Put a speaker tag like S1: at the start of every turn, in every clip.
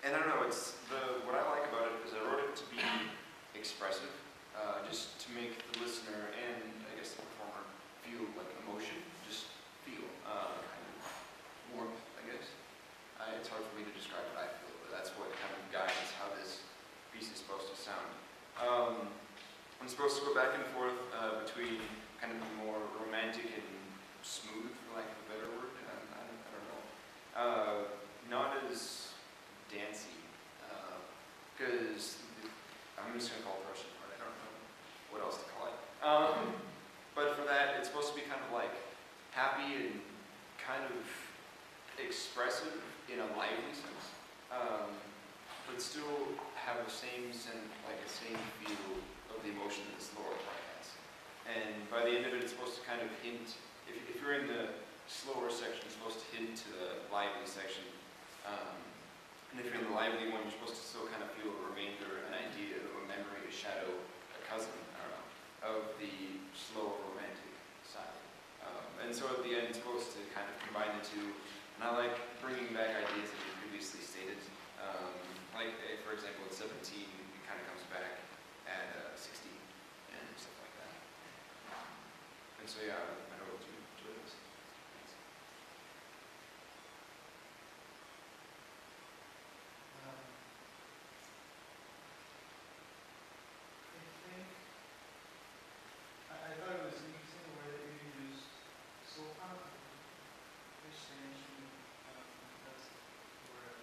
S1: And I don't know, what I like about it is I wrote it to be expressive, just to make the listener and I guess the performer feel like emotion, just feel kind of warmth, I guess. It's hard for me to describe what I feel, but that's what kind of guides how this piece is supposed to sound. I'm supposed to go back and forth between kind of the more romantic and smooth, for lack of a better word. I don't know. Not as dancey, because I'm just going to call it the Russian part. I don't know what else to call it. But for that, it's supposed to be kind of like happy and kind of expressive in a lively sense, but still have the same sense, like the same feel of the emotion that this lower part has. And by the end of it, it's supposed to kind of hint. If you're in the slower section, it's supposed to hint to the lively section. And if you're in the lively one, you're supposed to still kind of feel a remainder, an idea, a memory, a shadow, a cousin, I don't know, of the slower romantic side. And so at the end, it's supposed to kind of combine the two. And I like bringing back ideas that you previously stated. Like, for example, at 17, it kind of comes back at 16 and stuff like that. And so, yeah, I hope you enjoy this. Thanks.
S2: I thought it was interesting the way that you used solfa, which they mentioned that's where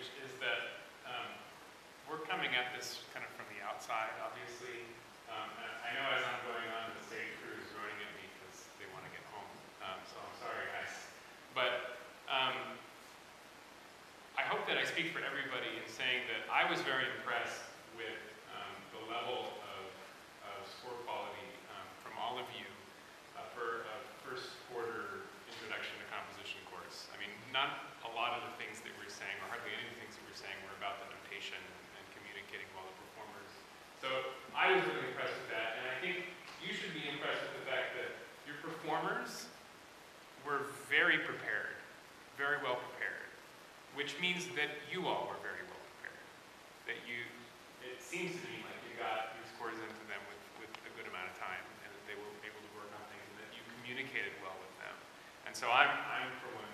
S3: which is that we're coming at this kind of from the outside, obviously. And I know as I'm going on, the state crew is running at me because they want to get home. So I'm sorry, guys. But I hope that I speak for everybody in saying that I was very impressed with the level of score quality from all of you for a first quarter introduction to composition course. I mean, not a lot of the things that we're saying, or hardly any of the things that we're saying, were about the notation and communicating well with performers. So I was really impressed with that, and I think you should be impressed with the fact that your performers were very prepared, very well prepared, which means that you all were very well prepared. That it seems to me like you got your scores into them with a good amount of time, and that they were able to work on things, and that you communicated well with them. And so I'm for one,